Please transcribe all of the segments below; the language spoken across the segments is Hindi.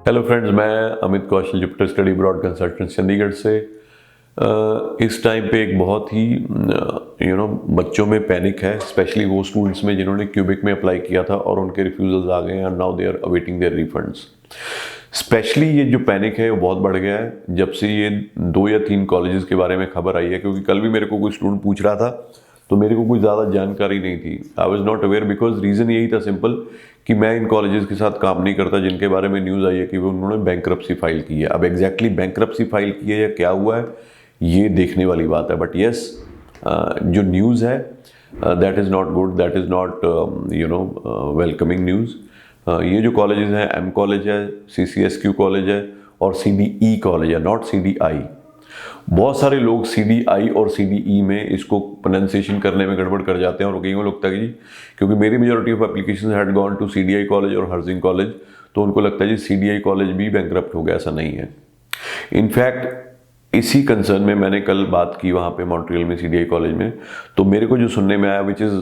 हेलो फ्रेंड्स, मैं Amit Kaushal Jupiter study abroad consultancy Chandigarh से। इस टाइम पे एक बहुत ही बच्चों में पैनिक है, स्पेशली वो स्टूडेंट्स में जिन्होंने क्यूबिक में अप्लाई किया था और उनके रिफ्यूजल्स आ गए हैं and now they are awaiting their refunds. Specially ये जो पैनिक है वो बहुत बढ़ गया है जब से ये 2 या 3 कॉलेजेस के बारे में खबर आई है, क्योंकि कल भी मेरे को कोई स्टूडेंट पूछ रहा था तो मेरे को कोई ज़्यादा जानकारी नहीं थी। I was not aware because reason यही था सिंपल कि मैं इन कॉलेजेस के साथ काम नहीं करता जिनके बारे में न्यूज़ आई है कि वो उन्होंने बैंक्रप्सी फाइल की है। अब एग्जैक्टली बैंक्रप्सी फाइल की है या क्या हुआ है ये देखने वाली बात है, बट येस जो न्यूज़ है that is not good, that is not welcoming news. ये जो कॉलेजेस हैं, एम कॉलेज है, CCSQ कॉलेज है और CDE कॉलेज है, नॉट CDI। बहुत सारे लोग CDI और CDE में इसको प्रोनाउंसिएशन करने में गड़बड़ कर जाते हैं और कईयों लगता है जी, क्योंकि मेरी majority of application had gone to CDI college और हर्जिंग कॉलेज, तो उनको लगता है जी CDI कॉलेज भी बैंकरप्ट हो गया। ऐसा नहीं है। इनफैक्ट इसी कंसर्न में मैंने कल बात की वहाँ पे मॉन्ट्रियल में CDI कॉलेज में, तो मेरे को जो सुनने में आया विच इज़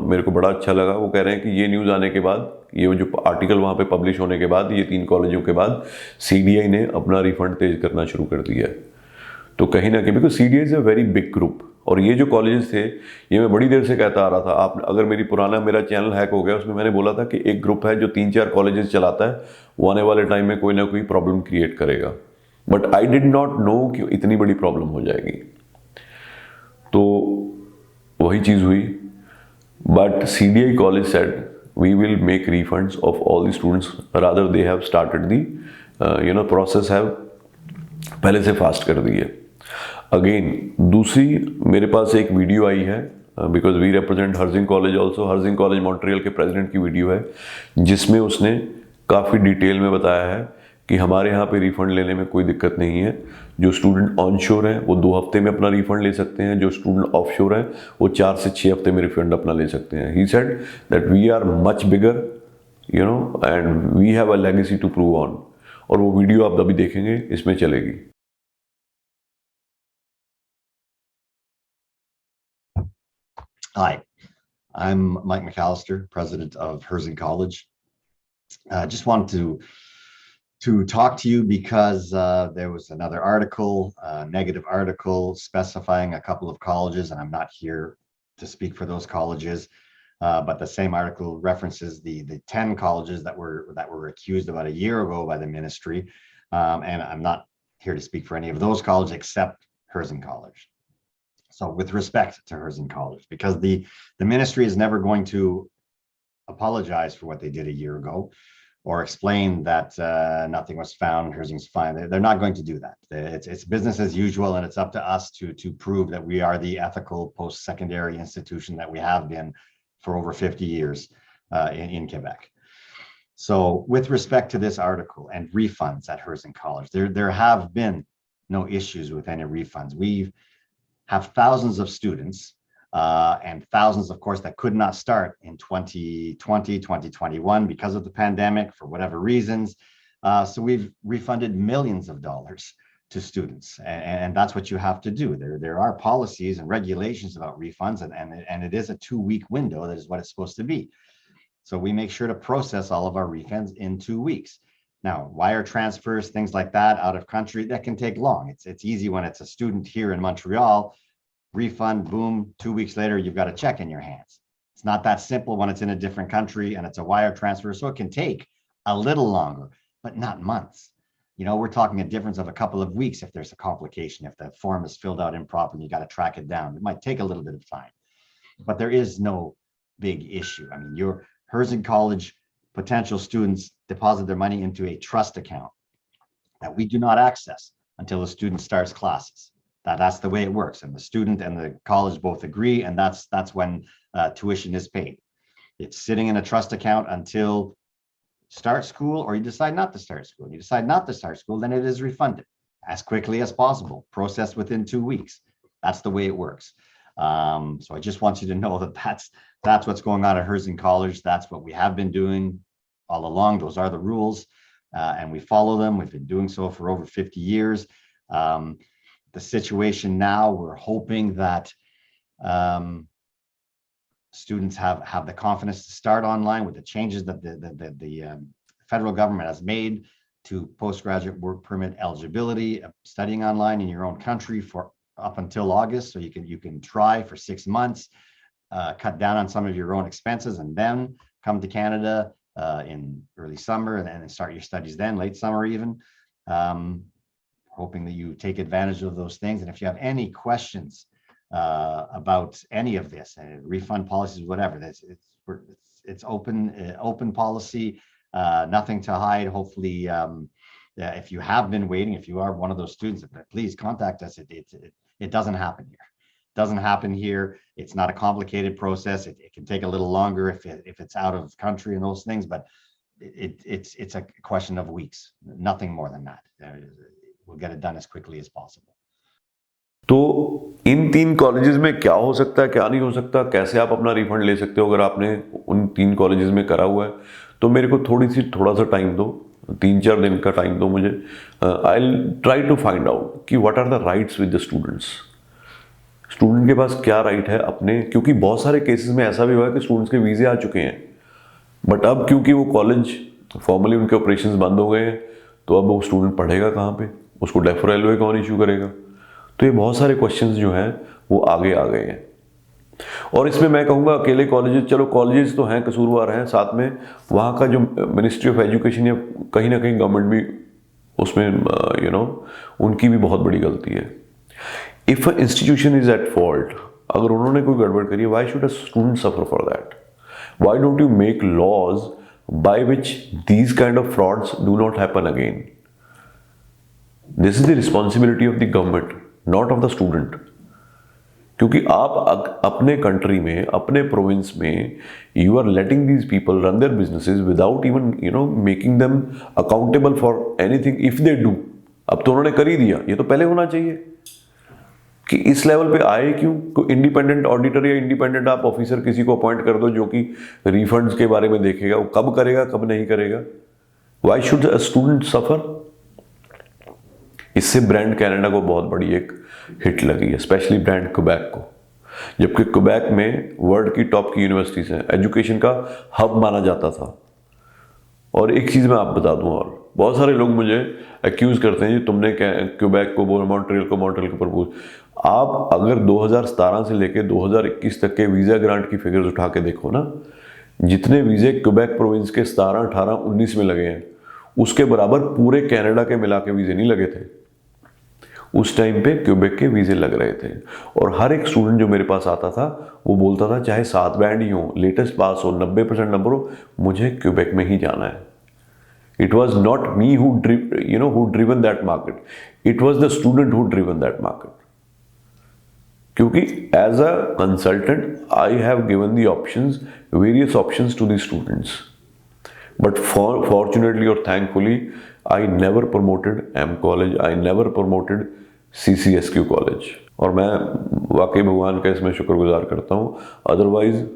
मेरे को बड़ा अच्छा लगा। वो कह रहे हैं कि ये न्यूज़ आने के बाद, ये जो आर्टिकल वहाँ पे पब्लिश होने के बाद, ये 3 कॉलेजों के बाद CDI ने अपना रिफंड तेज करना शुरू कर दिया है। तो कहीं ना कहीं because CDI is a very big group, और ये जो कॉलेजेस थे ये मैं बड़ी देर से कहता आ रहा था। आप अगर मेरा चैनल हैक हो गया, उसमें मैंने बोला था कि एक ग्रुप है जो 3-4 कॉलेजेस चलाता है, वो आने वाले टाइम में कोई ना कोई प्रॉब्लम क्रिएट करेगा, but I did not know कि इतनी बड़ी प्रॉब्लम हो जाएगी। तो वही चीज़ हुई, but CDI college said we will make refunds of all the students, rather they have started the process have पहले से फास्ट कर दी है। अगेन दूसरी मेरे पास एक वीडियो आई है, because we represent Herzing college also, Herzing college Montreal के प्रेसिडेंट की वीडियो है जिसमें उसने काफ़ी डिटेल में बताया है कि हमारे यहाँ पे रिफंड लेने में कोई दिक्कत नहीं है। जो स्टूडेंट ऑन शोर हैं वो 2 हफ्ते में अपना रिफंड ले सकते हैं, जो स्टूडेंट ऑफ शोर हैं वो 4 से 6 हफ्ते में रिफंड अपना ले सकते हैं। He said that we are much bigger and we have a legacy to prove on. और वो वीडियो आप अभी देखेंगे, इसमें चलेगी। Hi, I'm Mike McAllister, president of Herzing College. I just wanted to talk to you because there was another article, a negative article specifying a couple of colleges, and I'm not here to speak for those colleges. But the same article references the 10 colleges that were accused about a year ago by the ministry, and I'm not here to speak for any of those colleges except Herzing College. So with respect to Herzing College, because the ministry is never going to apologize for what they did a year ago or explain that nothing was found, Herzing's fine. They're not going to do that. It's business as usual, and it's up to us to prove that we are the ethical post-secondary institution that we have been for over 50 years in Quebec. So with respect to this article and refunds at Herzing College, there have been no issues with any refunds. We have thousands of students and thousands, of course, that could not start in 2020, 2021 because of the pandemic for whatever reasons. So we've refunded millions of dollars to students, and that's what you have to do. There are policies and regulations about refunds, and it is a 2-week window. That is what it's supposed to be. So we make sure to process all of our refunds in 2 weeks. Now, wire transfers, things like that out of country, that can take long. It's easy when it's a student here in Montreal, refund, boom, 2 weeks later, you've got a check in your hands. It's not that simple when it's in a different country and it's a wire transfer. So it can take a little longer, but not months. We're talking a difference of a couple of weeks if there's a complication, if the form is filled out improperly, you got to track it down. It might take a little bit of time, but there is no big issue. I mean, your Herzing College potential students deposit their money into a trust account that we do not access until the student starts classes. That's the way it works, and the student and the college both agree, and that's when tuition is paid. It's sitting in a trust account until start school, or you decide not to start school. You decide not to start school, then it is refunded as quickly as possible, processed within 2 weeks. That's the way it works. So I just want you to know that that's what's going on at Herzing College. That's what we have been doing all along. Those are the rules, and we follow them. We've been doing so for over 50 years. The situation now, we're hoping that students have the confidence to start online with the changes that the federal government has made. to postgraduate work permit eligibility, studying online in your own country for up until August. So you can try for 6 months, cut down on some of your own expenses, and then come to Canada in early summer and then start your studies then, late summer even. Hoping that you take advantage of those things. And if you have any questions about any of this, refund policies, whatever, it's open policy, nothing to hide. Hopefully, if you have been waiting, if you are one of those students, please contact us. It doesn't happen here. It doesn't happen here. It's not a complicated process. It can take a little longer if it's out of country and those things, but it's a question of weeks, nothing more than that. We'll get it done as quickly as possible. तो इन 3 कॉलेजेस में क्या हो सकता है, क्या नहीं हो सकता, कैसे आप अपना रिफंड ले सकते हो अगर आपने उन 3 कॉलेजेस में करा हुआ है, तो मेरे को थोड़ा सा टाइम दो, 3-4 दिन का टाइम दो मुझे. I will try to find out कि what are the rights with the students. Student के पास क्या राइट है अपने, क्योंकि बहुत सारे केसेस में ऐसा भी हुआ है कि स्टूडेंट्स के वीजे आ चुके हैं, बट अब क्योंकि वो कॉलेज फॉर्मली उनके ऑपरेशंस बंद हो गए हैं, तो अब वो स्टूडेंट पढ़ेगा कहाँ पे, उसको डेफर एलओए कौन इशू करेगा. तो ये बहुत सारे क्वेश्चंस जो हैं वो आगे आ गए हैं. और इसमें मैं कहूँगा अकेले कॉलेजेस, चलो कॉलेजेस तो हैं, कसूरवार हैं, साथ में वहाँ का जो मिनिस्ट्री ऑफ एजुकेशन या कहीं ना कहीं गवर्नमेंट भी उसमें उनकी भी बहुत बड़ी गलती है. If a institution is at fault, अगर उन्होंने कोई गड़बड़ करी है, why should a student suffer for that? Why don't you make laws by which these kind of frauds do not happen again? This is the responsibility of the government, not of the student. क्योंकि आप अपने कंट्री में, अपने प्रोविंस में, you are letting these people run their businesses without even making them accountable for anything if they do. अब तो उन्होंने कर ही दिया, ये तो पहले होना चाहिए कि इस लेवल पे आए क्यों. कोई इंडिपेंडेंट ऑडिटर या इंडिपेंडेंट आप ऑफिसर किसी को अपॉइंट कर दो जो कि रिफंड्स के बारे में देखेगा, वो कब करेगा कब नहीं करेगा. व्हाई शुड अ स्टूडेंट सफर? इससे ब्रांड कनाडा को बहुत बड़ी एक हिट लगी है, स्पेशली ब्रांड क्वेबेक को. जबकि क्वेबेक में वर्ल्ड की टॉप की यूनिवर्सिटीज हैं, एजुकेशन का हब माना जाता था. और एक चीज़ मैं आप बता दूं, और बहुत सारे लोग मुझे एक्यूज करते हैं जी तुमने क्वेबेक को बोला, मॉन्ट्रियल को प्रपोज. आप अगर 2017 से लेकर 2021 तक के वीज़ा ग्रांट की फिगर्स उठा के देखो ना, जितने वीज़े क्वेबेक प्रोविंस के 17, 18, 19 में लगे हैं, उसके बराबर पूरे कनाडा के मिला के वीज़े नहीं लगे थे. उस टाइम पे क्वेबेक के वीज़े लग रहे थे. और हर एक स्टूडेंट जो मेरे पास आता था वो बोलता था चाहे 7 बैंड ही हो, लेटेस्ट पास हो, 90% नंबर हो, मुझे क्वेबेक में ही जाना है. It was not me who driven that market. It was the student who driven that market. क्योंकि as a consultant I have given the options, various options to the students. But fortunately or thankfully, I never promoted M college. I never promoted CCSQ college. और मैं वाकई भगवान का इसमें शुक्रगुजार करता हूँ. अदरवाइज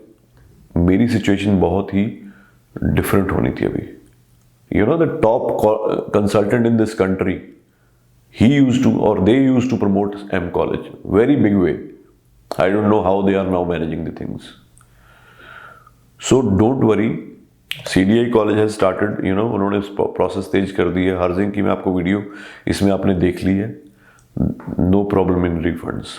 मेरी सिचुएशन बहुत ही डिफरेंट होनी थी अभी. The top consultant in this country, he used to, or they used to promote M college, very big way. I don't know how they are now managing the things. So don't worry, CDI college has started, उन्होंने प्रोसेस तेज कर दी है. हर्जिंग की मैं आपको वीडियो इसमें आपने देख ली है. No problem in refunds.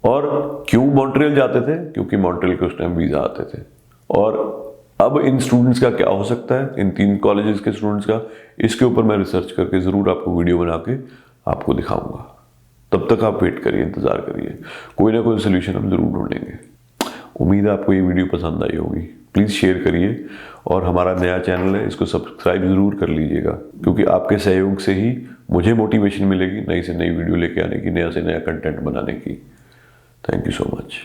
और क्यों मॉन्ट्रियल जाते थे? क्योंकि मॉन्ट्रियल के उस टाइम वीज़ा आते थे. और अब इन स्टूडेंट्स का क्या हो सकता है, इन 3 कॉलेजेस के स्टूडेंट्स का, इसके ऊपर मैं रिसर्च करके ज़रूर आपको वीडियो बना के आपको दिखाऊंगा. तब तक आप वेट करिए, इंतज़ार करिए, कोई ना कोई सोल्यूशन हम ज़रूर ढूंढेंगे. उम्मीद है आपको ये वीडियो पसंद आई होगी. प्लीज़ शेयर करिए, और हमारा नया चैनल है, इसको सब्सक्राइब ज़रूर कर लीजिएगा, क्योंकि आपके सहयोग से ही मुझे मोटिवेशन मिलेगी नई से नई वीडियो लेके आने की, नया से नया कंटेंट बनाने की. Thank you so much.